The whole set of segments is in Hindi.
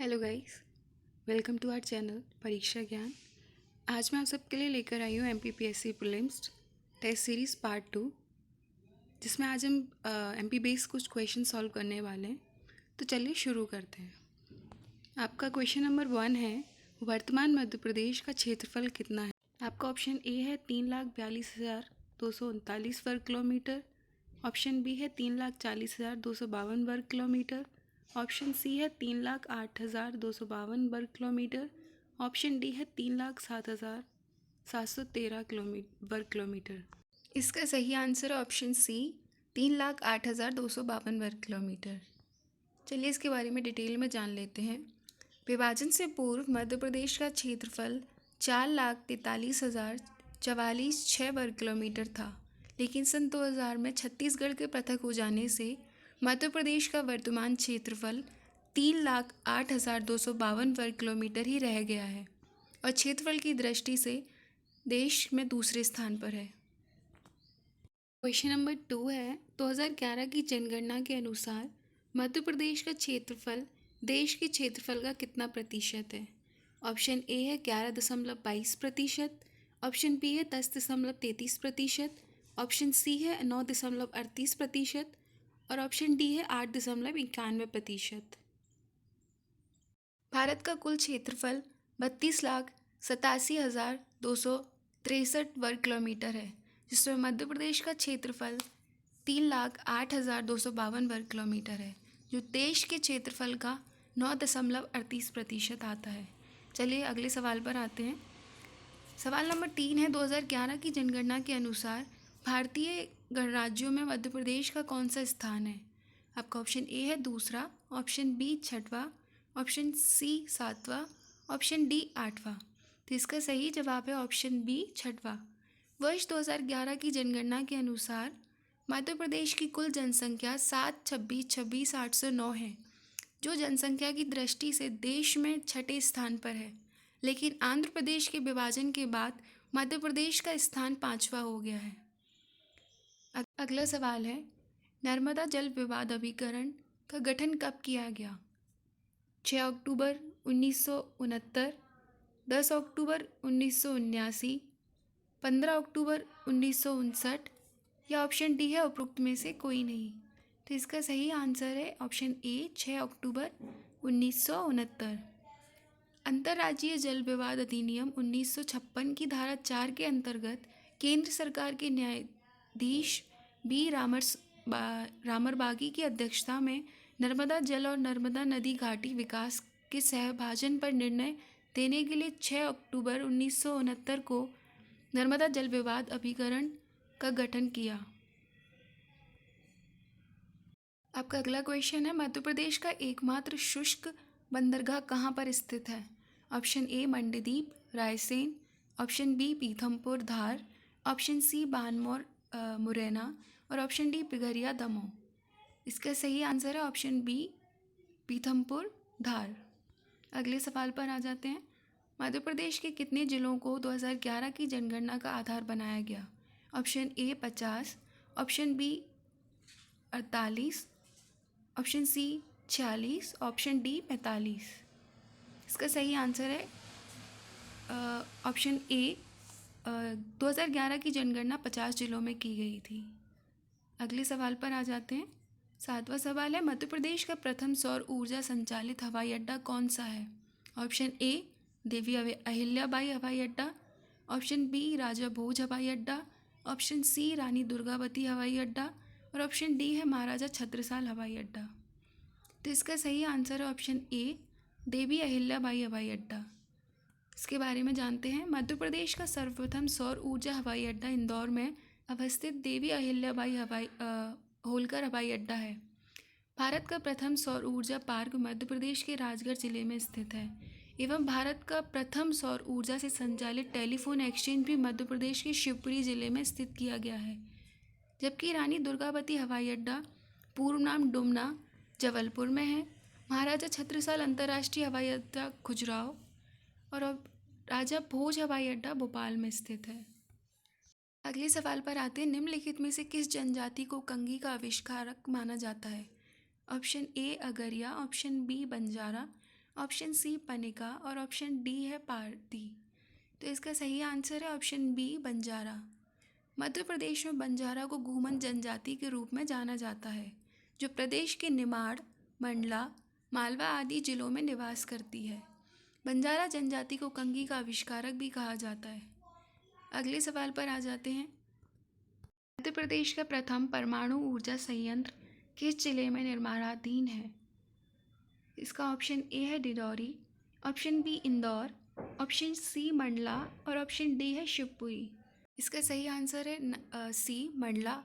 Hello guys, welcome to our channel Pariksha Gyan. आज मैं आप सबके लिए लेकर आई हूँ MPPSC prelims test series part 2, जिसमें आज हम एमपी बेस्ड कुछ क्वेश्चन सॉल्व करने वाले हैं। तो चलिए शुरू करते हैं। आपका क्वेश्चन नंबर 1 है, वर्तमान मध्य प्रदेश का क्षेत्रफल कितना है? आपका ऑप्शन ए है 3,42,239 वर्ग किलोमीटर, ऑप्शन बी है 3,40,252 वर्ग किलोमीटर, ऑप्शन सी है 3,08,252 वर्ग किलोमीटर, ऑप्शन डी है 3,07,713 वर्ग किलोमीटर। इसका सही आंसर है ऑप्शन सी, 3,08,252 वर्ग किलोमीटर। चलिए इसके बारे में डिटेल में जान लेते हैं। विभाजन से पूर्व मध्य प्रदेश का क्षेत्रफल 4,43,044 वर्ग किलोमीटर था, लेकिन सन 2000 में छत्तीसगढ़ के पृथक हो जाने से मध्य प्रदेश का वर्तमान क्षेत्रफल 3,08,252 वर्ग किलोमीटर ही रह गया है और क्षेत्रफल की दृष्टि से देश में दूसरे स्थान पर है। क्वेश्चन नंबर 2 है, 2011 की जनगणना के अनुसार मध्य प्रदेश का क्षेत्रफल देश के क्षेत्रफल का कितना प्रतिशत है? ऑप्शन ए है 11.22%, ऑप्शन बी है 10.33%, ऑप्शन सी है 9.38% और ऑप्शन डी है 8.91%। भारत का कुल क्षेत्रफल 32,87,263 वर्ग किलोमीटर है, जिसमें मध्य प्रदेश का क्षेत्रफल 3,08,252 वर्ग किलोमीटर है, जो देश के क्षेत्रफल का 9.38% आता है। चलिए अगले सवाल पर आते हैं। सवाल नंबर 3 है, 2011 की जनगणना के अनुसार भारतीय गणराज्यों में मध्य प्रदेश का कौन सा स्थान है? आपका ऑप्शन ए है दूसरा, ऑप्शन बी छठवां, ऑप्शन सी सातवां, ऑप्शन डी आठवां। तो इसका सही जवाब है ऑप्शन बी छठवां। वर्ष 2011 की जनगणना के अनुसार मध्य प्रदेश की कुल जनसंख्या 7,26,26,809 है, जो जनसंख्या की दृष्टि से देश में छठे स्थान पर है, लेकिन आंध्र प्रदेश के विभाजन के बाद मध्य प्रदेश का स्थान 5वां हो गया है। अगला सवाल है, नर्मदा जल विवाद अभिकरण का गठन कब किया गया? 6 अक्टूबर 1969, 10 अक्टूबर 1979, 15 अक्टूबर 1959 या ऑप्शन डी है उपरोक्त में से कोई नहीं। तो इसका सही आंसर है ऑप्शन ए 6 अक्टूबर 1969। अंतर्राज्यीय जल विवाद अधिनियम 1956 की धारा 4 के अंतर्गत केंद्र सरकार के न्यायाधीश बी रामरबागी की अध्यक्षता में नर्मदा जल और नर्मदा नदी घाटी विकास के सहभाजन पर निर्णय देने के लिए 6 अक्टूबर 1969 को नर्मदा जल विवाद अभिकरण का गठन किया। आपका अगला क्वेश्चन है, मध्य प्रदेश का एकमात्र शुष्क बंदरगाह कहाँ पर स्थित है? Option A Mandideep Raisen, option B Pithampur Dhar, option C Banmore Morena और ऑप्शन डी पिघरिया दमोह। इसका सही आंसर है ऑप्शन बी पीथमपुर धार। अगले सवाल पर आ जाते हैं। मध्य प्रदेश के कितने जिलों को 2011 की जनगणना का आधार बनाया गया? Option A 50, option B 48, option C 46, option D 45। इसका सही आंसर है ऑप्शन ए 2011 की जनगणना 50 जिलों में की गई थी। अगले सवाल पर आ जाते हैं। 7वां सवाल है, मध्य प्रदेश का प्रथम सौर ऊर्जा संचालित हवाई अड्डा कौन सा है? ऑप्शन ए देवी अहिल्याबाई हवाई अड्डा, ऑप्शन बी राजा भोज हवाई अड्डा, ऑप्शन सी रानी दुर्गावती हवाई अड्डा और ऑप्शन डी है महाराजा छत्रसाल हवाई अड्डा। तो इसका सही आंसर है ऑप्शन ए देवी अहिल्याबाई हवाई अड्डा। इसके बारे में जानते हैं। मध्य प्रदेश का सर्वप्रथम सौर ऊर्जा हवाई अड्डा इंदौर में अवस्थित देवी अहिल्याबाई होलकर हवाई अड्डा है। भारत का प्रथम सौर ऊर्जा पार्क मध्य प्रदेश के राजगढ़ जिले में स्थित है एवं भारत का प्रथम सौर ऊर्जा से संचालित टेलीफोन एक्सचेंज भी मध्य प्रदेश के शिवपुरी जिले में स्थित किया गया है, जबकि रानी दुर्गावती हवाई अड्डा पूर्व नाम डुमना जबलपुर में है, महाराजा छत्रसाल अंतर्राष्ट्रीय हवाई अड्डा खजुराहो और अब राजा भोज हवाई अड्डा भोपाल में स्थित है। अगले सवाल पर आते हैं। निम्नलिखित में से किस जनजाति को कंघी का आविष्कारक माना जाता है? Option A Agariya, option B Banjara, option C Panika और ऑप्शन डी है पारदी। तो इसका सही आंसर है ऑप्शन बी बंजारा। मध्य प्रदेश में बंजारा को घूमन जनजाति के रूप में जाना जाता है, जो प्रदेश के निमाड़, मंडला, मालवा आदि जिलों में निवास करती है। बंजारा जनजाति को कंघी का आविष्कारक भी कहा जाता है। अगले सवाल पर आ जाते हैं। मध्य प्रदेश का प्रथम परमाणु ऊर्जा संयंत्र किस जिले में निर्माणाधीन है? इसका ऑप्शन ए है Dindori, option B Indore, option C Mandla और ऑप्शन डी है शिवपुरी। इसका सही आंसर है सी मंडला।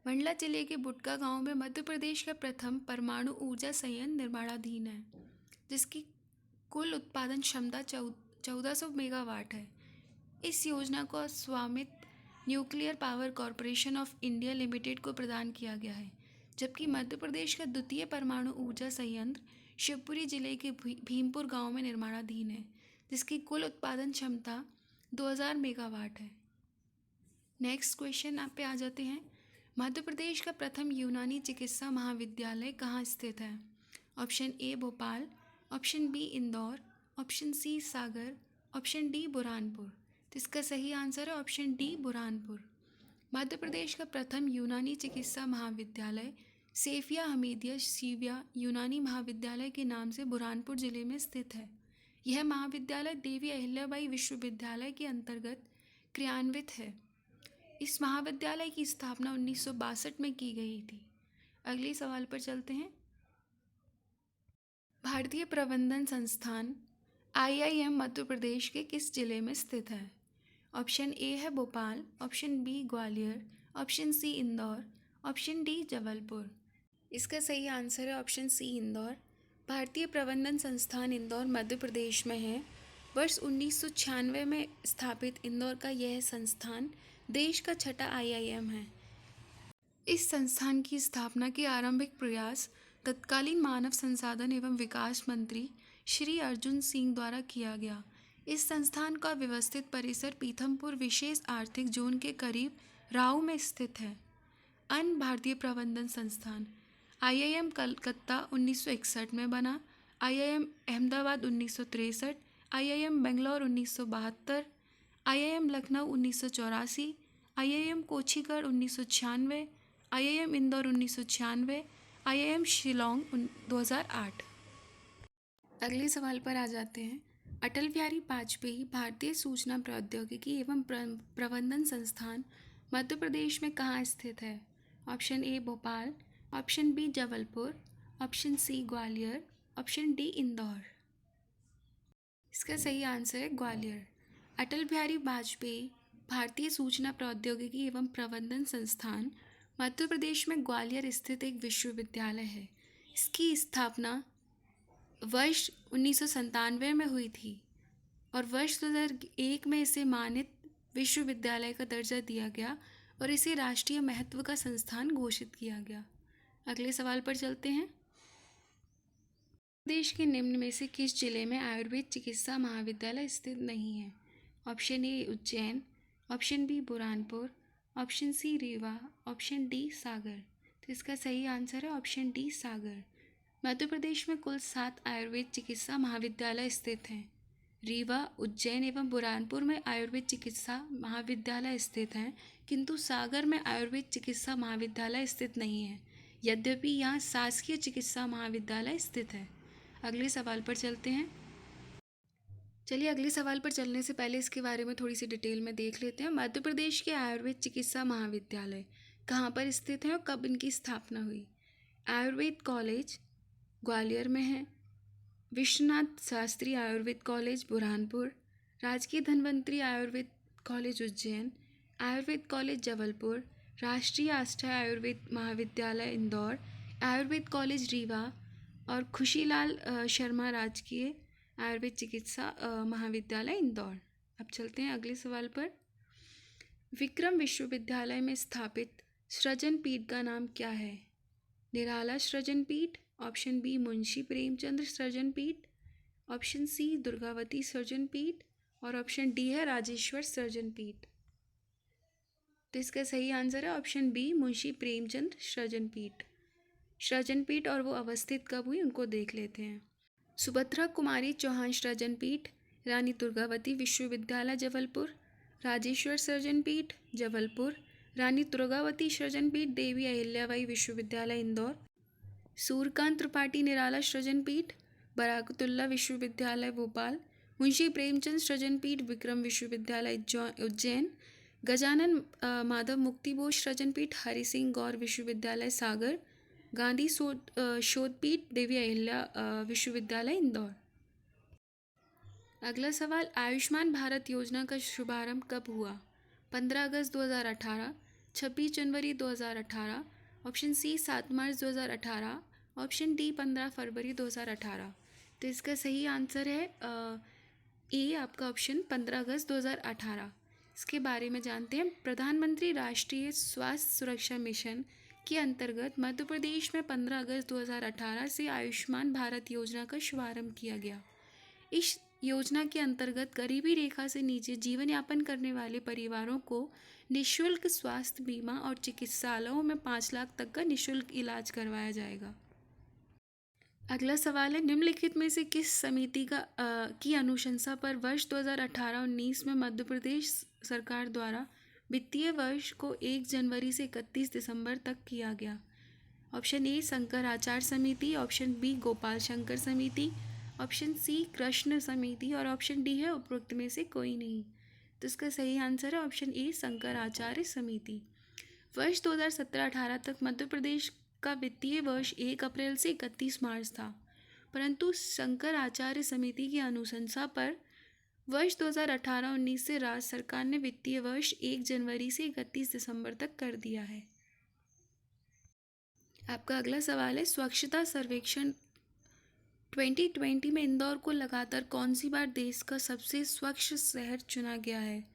मंडला जिले के बुटका गांव में मध्य प्रदेश का प्रथम परमाणु ऊर्जा संयंत्र निर्माणाधीन है, जिसकी कुल उत्पादन क्षमता 1400 मेगावाट है। इस योजना को स्वामित्व nuclear power corporation of India limited को प्रदान किया गया है, जबकि मध्य प्रदेश का द्वितीय परमाणु ऊर्जा संयंत्र शिवपुरी जिले के भीमपुर गांव में निर्माणाधीन है, जिसकी कुल उत्पादन क्षमता 2000 मेगावाट है। नेक्स्ट क्वेश्चन आप पे आ जाते हैं। मध्य प्रदेश का प्रथम यूनानी चिकित्सा महाविद्यालय कहाँ स्थित है? Option A Bhopal, option B Indore, option C Sagar, option D Burhanpur. तो इसका सही आंसर है ऑप्शन डी बुरहानपुर। मध्य प्रदेश का प्रथम यूनानी चिकित्सा महाविद्यालय सेफिया हमीदिया शिविया यूनानी महाविद्यालय के नाम से बुरहानपुर जिले में स्थित है। यह महाविद्यालय देवी अहिल्याबाई विश्वविद्यालय के अंतर्गत क्रियान्वित है। इस महाविद्यालय की स्थापना 1962 में की गई थी। अगले सवाल पर चलते हैं। भारतीय प्रबंधन संस्थान IIM मध्य प्रदेश के किस जिले में स्थित है? ऑप्शन ए है Bhopal, option B Gwalior, option C Indore, option D Jabalpur. इसका सही आंसर है ऑप्शन सी इंदौर। भारतीय प्रबंधन संस्थान इंदौर मध्य प्रदेश में है। वर्ष 1996 में स्थापित इंदौर का यह संस्थान देश का छठा IIM है। इस संस्थान की स्थापना के आरंभिक प्रयास तत्कालीन मानव संसाधन एवं विकास मंत्री श्री अर्जुन सिंह द्वारा किया गया। इस संस्थान का व्यवस्थित परिसर पीथमपुर विशेष आर्थिक जोन के करीब राऊ में स्थित है। अन्य भारतीय प्रबंधन संस्थान IIM कलकत्ता 1961 में बना, IIM Ahmedabad 1963, IIM Bangalore 1972, IIM Lucknow 1984, IIM कोछीगढ़ 1996, IIM Indore 1996, IIM Shillong 2008। अगले सवाल पर आ जाते हैं। अटल बिहारी वाजपेयी भारतीय सूचना प्रौद्योगिकी एवं प्रबंधन संस्थान मध्य प्रदेश में कहाँ स्थित है? Option A Bhopal, option B Jabalpur, option C Gwalior, option D Indore. इसका सही आंसर है ग्वालियर। अटल बिहारी वाजपेयी भारतीय सूचना प्रौद्योगिकी एवं प्रबंधन संस्थान मध्य प्रदेश में ग्वालियर स्थित एक विश्वविद्यालय है। इसकी स्थापना वर्ष 1997 में हुई थी और वर्ष 2001 में इसे मानित विश्वविद्यालय का दर्जा दिया गया और इसे राष्ट्रीय महत्व का संस्थान घोषित किया गया। अगले सवाल पर चलते हैं। देश के निम्न में से किस जिले में आयुर्वेद चिकित्सा महाविद्यालय स्थित नहीं है? Option A Ujjain, option B Burhanpur, option C Rewa, option D Sagar. तो इसका सही आंसर है ऑप्शन डी सागर। मध्य प्रदेश में कुल 7 आयुर्वेद चिकित्सा महाविद्यालय स्थित हैं। रीवा, उज्जैन एवं बुरहानपुर में आयुर्वेद चिकित्सा महाविद्यालय स्थित हैं, किंतु सागर में आयुर्वेद चिकित्सा महाविद्यालय स्थित नहीं है, यद्यपि यहाँ शासकीय चिकित्सा महाविद्यालय स्थित है। अगले सवाल पर चलते हैं। चलिए अगले सवाल पर चलने से पहले इसके बारे में थोड़ी सी डिटेल में देख लेते हैं। मध्य प्रदेश के आयुर्वेद चिकित्सा महाविद्यालय कहाँ पर स्थित हैं और कब इनकी स्थापना हुई? आयुर्वेद कॉलेज ग्वालियर में है, विश्वनाथ शास्त्री आयुर्वेद कॉलेज बुरहानपुर, राजकीय धन्वंतरी आयुर्वेद कॉलेज उज्जैन, आयुर्वेद कॉलेज जबलपुर, राष्ट्रीय आष्टा आयुर्वेद महाविद्यालय इंदौर, आयुर्वेद कॉलेज रीवा और खुशीलाल शर्मा राजकीय आयुर्वेद चिकित्सा महाविद्यालय इंदौर। अब चलते हैं अगले सवाल पर। विक्रम विश्वविद्यालय में स्थापित सृजन पीठ का नाम क्या है? निराला सृजन पीठ, ऑप्शन बी मुंशी प्रेमचंद्र सृजन पीठ, ऑप्शन सी दुर्गावती सृजन पीठ और ऑप्शन डी है राजेश्वर सृजन पीठ। तो इसका सही आंसर है ऑप्शन बी मुंशी प्रेमचंद सृजन पीठ। सृजन पीठ और वो अवस्थित कब हुई उनको देख लेते हैं। सुभद्रा कुमारी चौहान सृजन पीठ, रानी दुर्गावती विश्वविद्यालय जबलपुर, राजेश्वर सृजन पीठ जबलपुर, रानी दुर्गावती सृजन पीठ देवी अहिल्याबाई विश्वविद्यालय इंदौर, सूर्यकांत त्रिपाठी निराला सृजन पीठ बराकतुल्ला विश्वविद्यालय भोपाल, मुंशी प्रेमचंद सृजन पीठ विक्रम विश्वविद्यालय उज्जैन, गजानन माधव मुक्तिबोध सृजन पीठ हरि सिंह गौर विश्वविद्यालय सागर, गांधी शोधपीठ देवी अहिल्या विश्वविद्यालय इंदौर। अगला सवाल, आयुष्मान भारत योजना का शुभारंभ कब हुआ? 15 अगस्त 2018, 26 जनवरी 2018, ऑप्शन सी 7 मार्च 2018, ऑप्शन डी 15 फरवरी 2018। तो इसका सही आंसर है ए, आपका ऑप्शन 15 अगस्त 2018। इसके बारे में जानते हैं। प्रधानमंत्री राष्ट्रीय स्वास्थ्य सुरक्षा मिशन के अंतर्गत मध्य प्रदेश में 15 अगस्त 2018 से आयुष्मान भारत योजना का शुभारंभ किया गया। इस योजना के अंतर्गत गरीबी रेखा से नीचे जीवन यापन करने वाले परिवारों को निःशुल्क स्वास्थ्य बीमा और चिकित्सालयों में 5 लाख तक का निःशुल्क इलाज करवाया जाएगा। अगला सवाल है, निम्नलिखित में से किस समिति की अनुशंसा पर वर्ष 2018-19 में मध्य प्रदेश सरकार द्वारा वित्तीय वर्ष को 1 जनवरी से 31 दिसंबर तक किया गया? ऑप्शन ए शंकराचार्य समिति, ऑप्शन बी गोपाल शंकर समिति, ऑप्शन सी कृष्ण समिति और ऑप्शन डी है उपरोक्त में से कोई नहीं। तो इसका सही आंसर है ऑप्शन ए शंकराचार्य समिति। वर्ष 2017-18 तक मध्य प्रदेश का वित्तीय वर्ष 1 अप्रैल से 31 मार्च था, परंतु शंकराचार्य समिति की अनुशंसा पर वर्ष 2018-19 से राज्य सरकार ने वित्तीय वर्ष 1 जनवरी से 31 दिसंबर तक कर दिया है। आपका अगला सवाल है, स्वच्छता सर्वेक्षण 2020 में इंदौर को लगातार कौन सी बार देश का सबसे स्वच्छ शहर चुना गया है?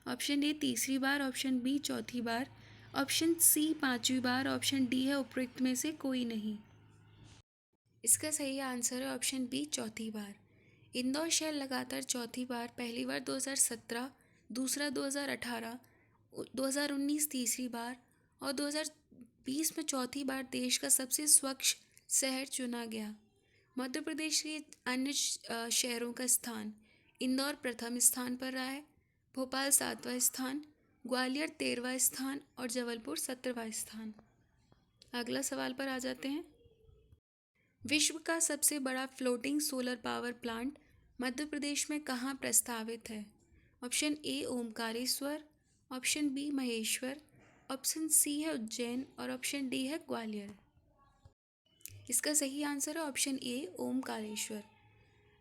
ऑप्शन ए तीसरी बार, ऑप्शन बी चौथी बार, ऑप्शन सी 5वीं बार, ऑप्शन डी है उपरोक्त में से कोई नहीं। इसका सही आंसर है ऑप्शन बी चौथी बार। इंदौर शहर लगातार चौथी बार, पहली बार 2017, दूसरा 2018, 2019 तीसरी बार और 2020 में चौथी बार देश का सबसे स्वच्छ शहर चुना गया। मध्य प्रदेश के अन्य शहरों का स्थान, इंदौर प्रथम स्थान पर रहा है, भोपाल 7वां स्थान, ग्वालियर 13वां स्थान और जबलपुर 17वां स्थान। अगला सवाल पर आ जाते हैं। विश्व का सबसे बड़ा floating solar power plant Madhya Pradesh में कहाँ प्रस्तावित है? Option A Omkareshwar, option B Maheshwar, option C है उज्जैन और ऑप्शन डी है ग्वालियर। इसका सही आंसर है ऑप्शन ए ओमकारेश्वर।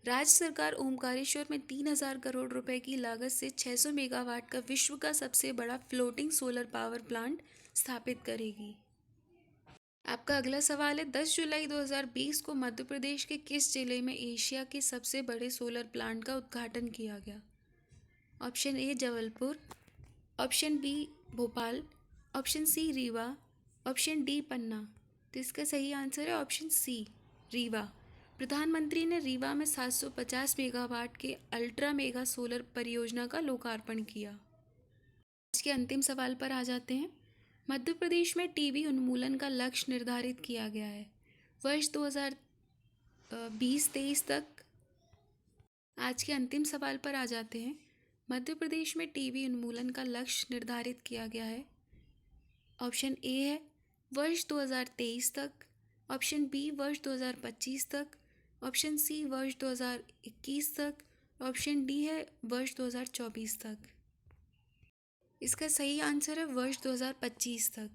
राज्य सरकार ओमकारेश्वर में 3000 करोड़ रुपए की लागत से 600 मेगावाट का विश्व का सबसे बड़ा फ्लोटिंग सोलर पावर प्लांट स्थापित करेगी। आपका अगला सवाल है, 10 जुलाई 2020 को मध्य प्रदेश के किस जिले में एशिया के सबसे बड़े सोलर प्लांट का उद्घाटन किया गया? Option A Jabalpur, option B Bhopal, option C Rewa, option D Panna. तो इसका सही आंसर है ऑप्शन सी रीवा। प्रधानमंत्री ने रीवा में 750 मेगावाट के अल्ट्रा मेगा सोलर परियोजना का लोकार्पण किया। आज के अंतिम सवाल पर आ जाते हैं। मध्य प्रदेश में टीबी उन्मूलन का लक्ष्य निर्धारित किया गया है वर्ष 2020-23 तक। आज के अंतिम सवाल पर आ जाते हैं। मध्य प्रदेश में टीबी उन्मूलन का लक्ष्य निर्धारित किया गया है। ऑप्शन ए है वर्ष 2023 तक, ऑप्शन बी वर्ष 2025 तक, ऑप्शन सी वर्ष 2021 तक, ऑप्शन डी है वर्ष 2024 तक। इसका सही आंसर है वर्ष 2025 तक।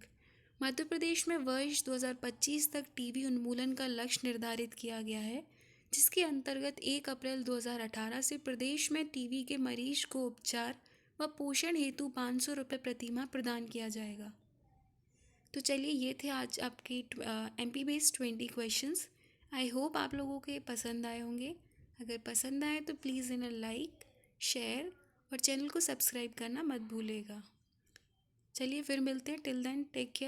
मध्य प्रदेश में वर्ष 2025 तक टीबी उन्मूलन का लक्ष्य निर्धारित किया गया है, जिसके अंतर्गत 1 अप्रैल 2018 से प्रदेश में टीबी के मरीज को उपचार व पोषण हेतु 500 रुपये प्रतिमाह प्रदान किया जाएगा। तो चलिए, ये थे आज आपके MP based 20 questions. I hope आप लोगों के पसंद आए होंगे। अगर पसंद आए तो प्लीज़ इन्हें लाइक, शेयर और चैनल को सब्सक्राइब करना मत भूलिएगा। चलिए फिर मिलते हैं। Till then take care.